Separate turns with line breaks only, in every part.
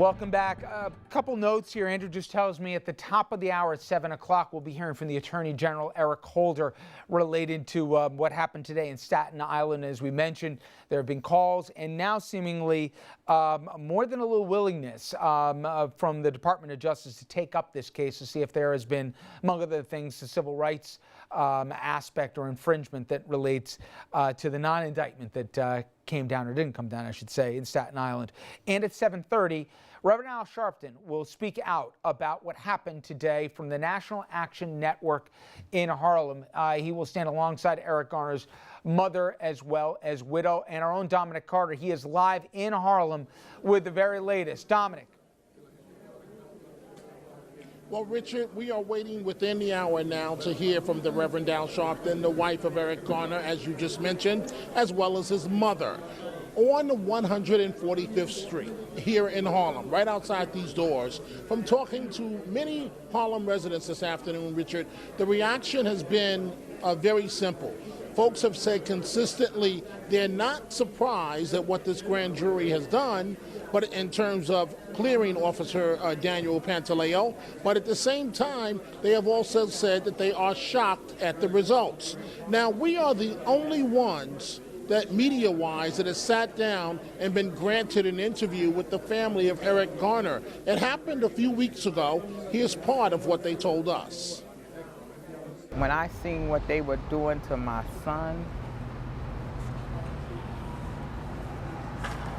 Welcome back. A couple notes here. Andrew just tells me at the top of the hour at 7 o'clock, we'll be hearing from the Attorney General, Eric Holder, related to what happened today in Staten Island. As we mentioned, there have been calls and now seemingly more than a little willingness from the Department of Justice to take up this case to see if there has been, among other things, the civil rights aspect or infringement that relates to the non-indictment that came down, or didn't come down, I should say, in Staten Island. And at 7:30, Reverend Al Sharpton will speak out about what happened today from the National Action Network in Harlem. He will stand alongside Eric Garner's mother as well as widow, and our own Dominic Carter. He is live in Harlem with the very latest. Dominic.
Well, Richard, we are waiting within the hour now to hear from the Reverend Al Sharpton, the wife of Eric Garner, as you just mentioned, as well as his mother, on 145th Street here in Harlem, right outside these doors. From talking to many Harlem residents this afternoon, Richard, the reaction has been very simple. Folks have said consistently they're not surprised at what this grand jury has done, but in terms of clearing Officer Daniel Pantaleo, but at the same time, they have also said that they are shocked at the results. Now, we are the only ones that media-wise that has sat down and been granted an interview with the family of Eric Garner. It happened a few weeks ago. Here's part of what they told us.
When I seen what they were doing to my son,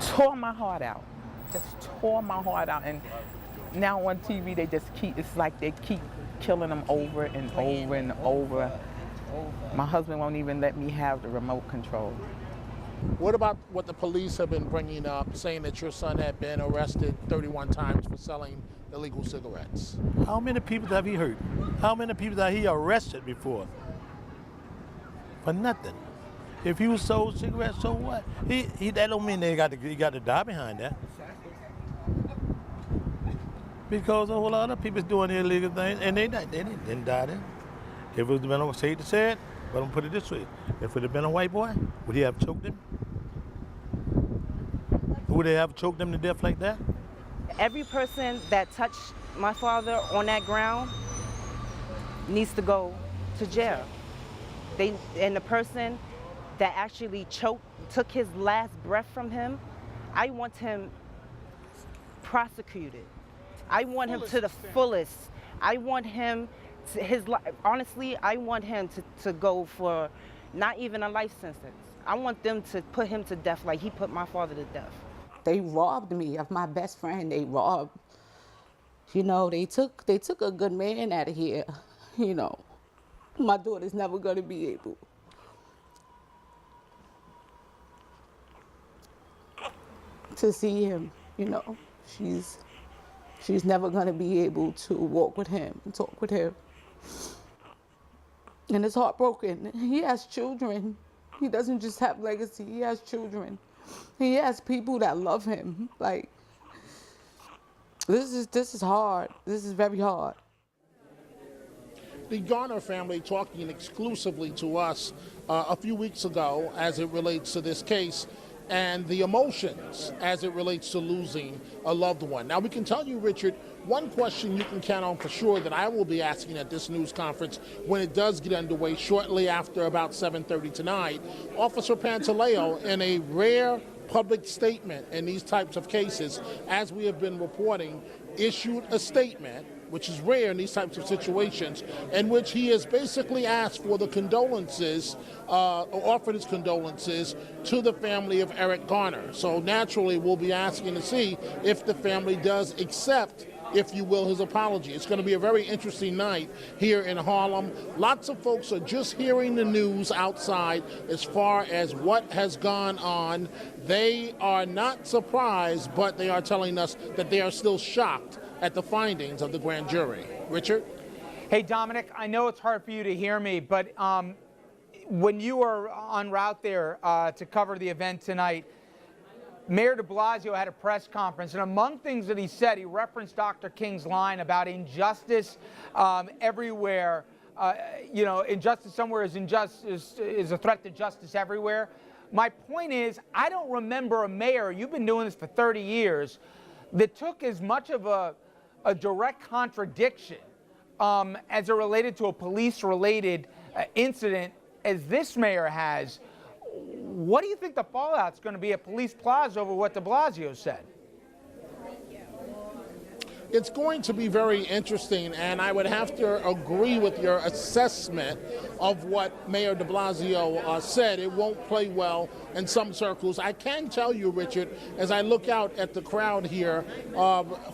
tore my heart out. Just tore my heart out. And now on TV, they just keep, it's like they keep killing them over and over and over. My husband won't even let me have the remote control.
What about what the police have been bringing up, saying that your son had been arrested 31 times for selling illegal cigarettes?
How many people have he hurt? How many people have he arrested before? For nothing. If he was sold cigarettes, so what? That don't mean he got to die behind that. Because a whole lot of people doing illegal things, and they didn't die then. If it would have been, I hate to say it, but I'm gonna put it this way: if it would have been a white boy, would he have choked him? Would they have choked him to death like that?
Every person that touched my father on that ground needs to go to jail. And the person that actually took his last breath from him, I want him prosecuted. I want him to the fullest. I want him to his life. Honestly, I want him to go for not even a life sentence. I want them to put him to death like he put my father to death.
They robbed me of my best friend. They robbed, you know, they took a good man out of here. You know, my daughter's never gonna be able to see him, you know. She's never gonna be able to walk with him and talk with him. And it's heartbroken. He has children. He doesn't just have legacy, he has children. He has people that love him. Like, this is hard. This is very hard.
The Garner family talking exclusively to us a few weeks ago as it relates to this case and the emotions as it relates to losing a loved one. Now, we can tell you, Richard, one question you can count on for sure that I will be asking at this news conference when it does get underway shortly after about 7:30 tonight. Officer Pantaleo, in a rare public statement in these types of cases, as we have been reporting, issued a statement, which is rare in these types of situations, in which he has basically asked for the condolences, or offered his condolences to the family of Eric Garner. So naturally, we'll be asking to see if the family does accept, if you will, his apology. It's going to be a very interesting night here in Harlem. Lots of folks are just hearing the news outside as far as what has gone on. They are not surprised, but they are telling us that they are still shocked at the findings of the grand jury. Richard?
Hey, Dominic, I know it's hard for you to hear me, but when you were en route there to cover the event tonight, Mayor de Blasio had a press conference, and among things that he said, he referenced Dr. King's line about injustice everywhere. You know, injustice somewhere is a threat to justice everywhere. My point is, I don't remember a mayor, you've been doing this for 30 years, that took as much of a direct contradiction as it related to a police-related incident as this mayor has. What do you think the fallout's going to be at Police Plaza over what de Blasio said?
It's going to be very interesting, and I would have to agree with your assessment of what Mayor de Blasio said. It won't play well in some circles. I can tell you, Richard, as I look out at the crowd here,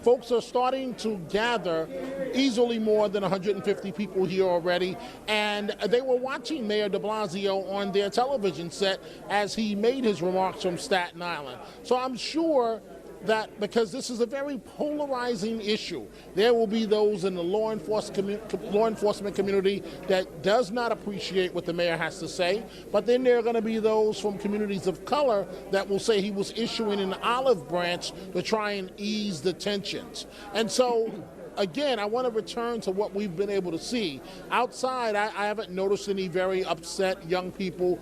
folks are starting to gather, easily more than 150 people here already, and they were watching Mayor de Blasio on their television set as he made his remarks from Staten Island. So I'm sure that because this is a very polarizing issue, there will be those in the law enforcement community that does not appreciate what the mayor has to say, but then there are going to be those from communities of color that will say he was issuing an olive branch to try and ease the tensions. And so, again, I want to return to what we've been able to see. Outside, I haven't noticed any very upset young people.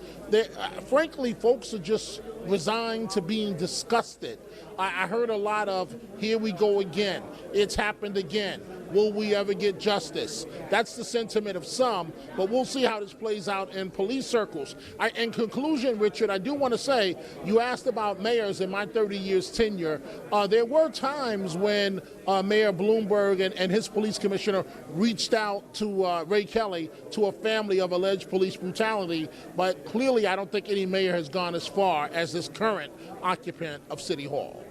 Frankly, folks are just resigned to being disgusted. I heard a lot of, here we go again. It's happened again. Will we ever get justice? That's the sentiment of some, but we'll see how this plays out in police circles. In conclusion, Richard, I do want to say, you asked about mayors in my 30 years tenure. There were times when Mayor Bloomberg and his police commissioner reached out to Ray Kelly, to a family of alleged police brutality, but clearly I don't think any mayor has gone as far as this current occupant of City Hall.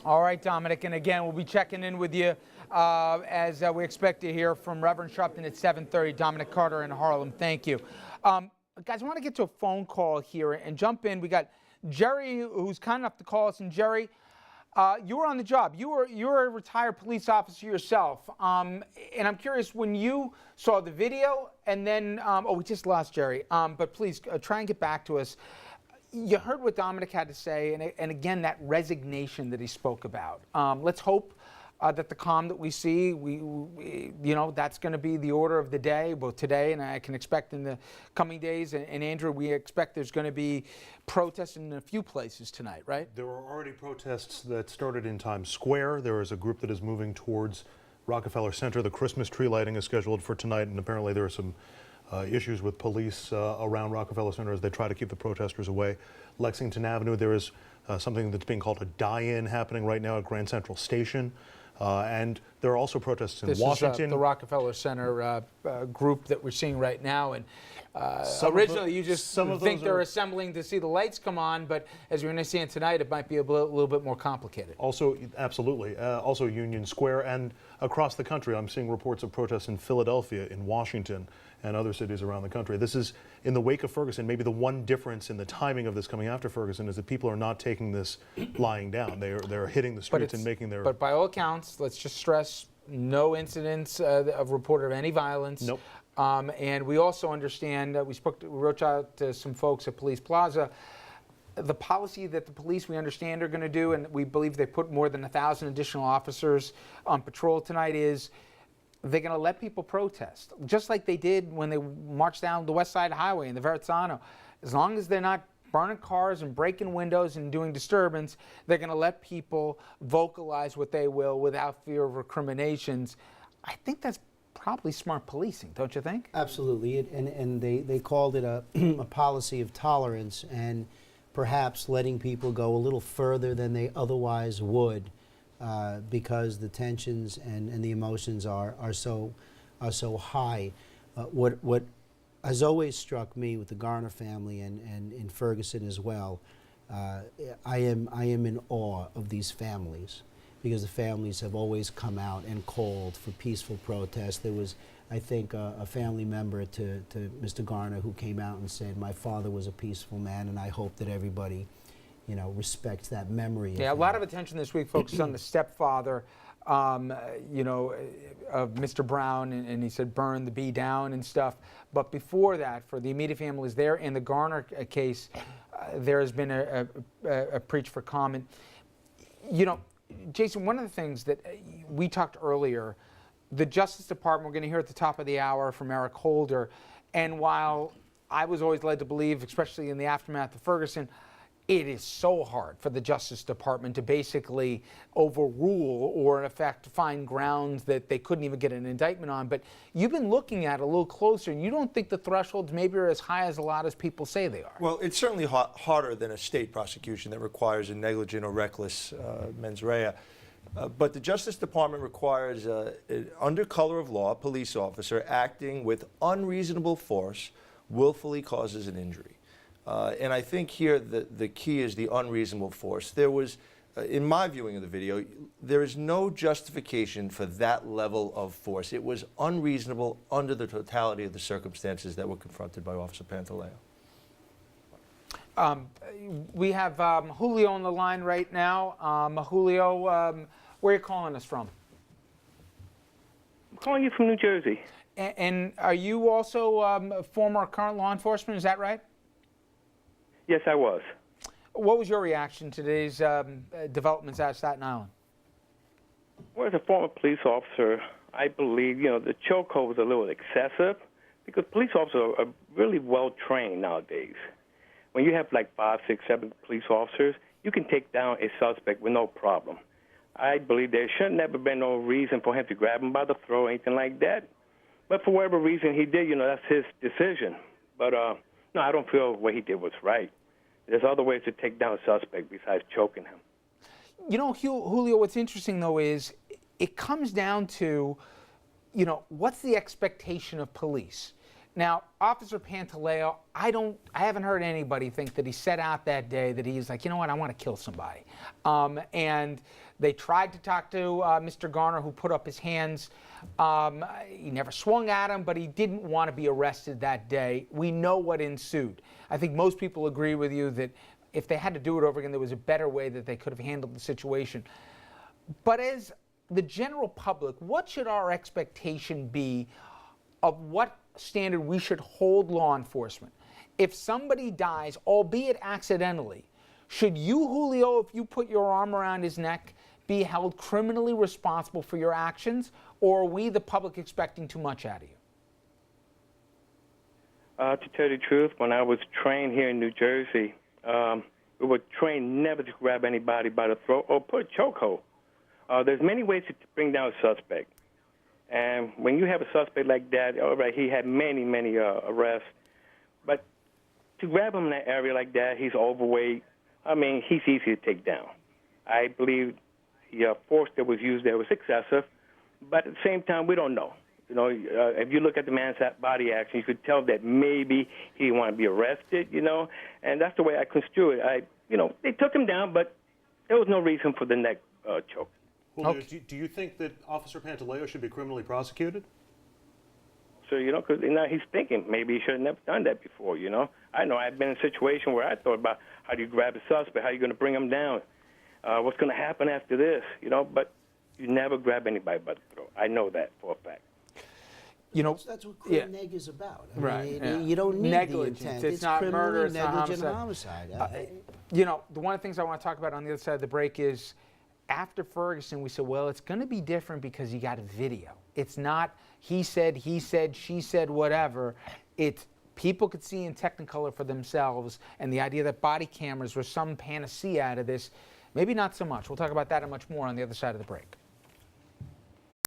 All right, Dominic, and again, we'll be checking in with you as we expect to hear from Reverend Sharpton at 7:30. Dominic Carter in Harlem, thank you. Guys, I want to get to a phone call here and jump in. We got Jerry, who's kind enough to call us, and Jerry, you were on the job. You were a retired police officer yourself, and I'm curious, when you saw the video, and then, we just lost Jerry, but please try and get back to us. You heard what Dominic had to say, and again, that resignation that he spoke about. Let's hope that the calm that we see, that's going to be the order of the day, both today and I can expect in the coming days. And Andrew, we expect there's going to be protests in a few places tonight, right?
There are already protests that started in Times Square. There is a group that is moving towards Rockefeller Center. The Christmas tree lighting is scheduled for tonight, and apparently there are some issues with police around Rockefeller Center as they try to keep the protesters away. Lexington Avenue, there is something that's being called a die-in happening right now at Grand Central Station. And there are also protests in Washington.
This is the Rockefeller Center group that we're seeing right now. And originally, you just think they're assembling to see the lights come on, but as we're going to see it tonight, it might be a little bit more complicated.
Also, absolutely. Also Union Square and across the country. I'm seeing reports of protests in Philadelphia, in Washington, and other cities around the country. This is in the wake of Ferguson. Maybe the one difference in the timing of this coming after Ferguson is that people are not taking this lying down. They're hitting the streets and making their...
But by all accounts, let's just stress, no incidents of reported of any violence.
Nope.
And we also understand, we wrote out to some folks at Police Plaza, the policy that the police, we understand, are going to do, and we believe they put more than 1,000 additional officers on patrol tonight, is they're going to let people protest, just like they did when they marched down the West Side Highway in the Verrazzano. As long as they're not burning cars and breaking windows and doing disturbance, they're going to let people vocalize what they will without fear of recriminations. I think that's probably smart policing, don't you think?
Absolutely, and they called it a, a policy of tolerance and perhaps letting people go a little further than they otherwise would. Because the tensions and the emotions are so high. What has always struck me with the Garner family and in Ferguson as well, I am in awe of these families, because the families have always come out and called for peaceful protest. There was, I think, a family member to Mr. Garner who came out and said, "My father was a peaceful man, and I hope that everybody respects that memory."
Yeah, a lot of attention this week focused on the stepfather, of Mr. Brown, and he said burn the bee down and stuff. But before that, for the immediate families there, in the Garner case, there has been a preach for comment. Jason, one of the things that we talked earlier, the Justice Department, we're going to hear at the top of the hour from Eric Holder, and while I was always led to believe, especially in the aftermath of Ferguson, it is so hard for the Justice Department to basically overrule or, in effect, find grounds that they couldn't even get an indictment on. But you've been looking at it a little closer, and you don't think the thresholds maybe are as high as a lot of people say they are.
Well, it's certainly harder than a state prosecution that requires a negligent or reckless mens rea. But the Justice Department requires, under color of law, a police officer acting with unreasonable force willfully causes an injury. And I think here the key is the unreasonable force. There was, in my viewing of the video, there is no justification for that level of force. It was unreasonable under the totality of the circumstances that were confronted by Officer Pantaleo.
We have Julio on the line right now. Julio, where are you calling us from?
I'm calling you from New Jersey.
And are you also a former or current law enforcement, is that right?
Yes, I was.
What was your reaction to today's developments out of Staten Island?
Well, as a former police officer, I believe, the chokehold was a little excessive because police officers are really well trained nowadays. When you have like 5, 6, 7 police officers, you can take down a suspect with no problem. I believe there should never been no reason for him to grab him by the throat or anything like that. But for whatever reason he did, that's his decision. But no, I don't feel what he did was right. There's other ways to take down a suspect besides choking him.
Julio, what's interesting, though, is it comes down to, what's the expectation of police? Now, Officer Pantaleo, I haven't heard anybody think that he set out that day that he's like, you know what, I want to kill somebody. And they tried to talk to Mr. Garner, who put up his hands. He never swung at him, but he didn't want to be arrested that day. We know what ensued. I think most people agree with you that if they had to do it over again, there was a better way that they could have handled the situation. But as the general public, what should our expectation be of what standard we should hold law enforcement? If somebody dies, albeit accidentally, should you, Julio, if you put your arm around his neck, be held criminally responsible for your actions, or are we, the public, expecting too much out of you?
To tell you the truth, when I was trained here in New Jersey, we were trained never to grab anybody by the throat or put a chokehold. There's many ways to bring down a suspect. And when you have a suspect like that, all right, he had many, many arrests. But to grab him in that area like that, he's overweight. I mean, he's easy to take down. I believe the force that was used there was excessive. But at the same time, we don't know. If you look at the man's body action, you could tell that maybe he didn't want to be arrested, and that's the way I construe it. They took him down, but there was no reason for the neck choke.
Julio, okay. Do you think that Officer Pantaleo should be criminally prosecuted?
So, because now he's thinking maybe he should have never done that before, I know I've been in a situation where I thought about how do you grab a suspect, how are you going to bring him down, what's going to happen after this, but you never grab anybody by the throat. I know that for a fact.
That's what criminal neg is about. I
right.
mean, you don't need
negligence.
the intent.
It's not murder. It's
negligent
not
homicide.
The one of the things I want to talk about on the other side of the break is after Ferguson, we said, well, it's going to be different because you got a video. It's not he said, she said, whatever. It's people could see in Technicolor for themselves, and the idea that body cameras were some panacea out of this, maybe not so much. We'll talk about that and much more on the other side of the break.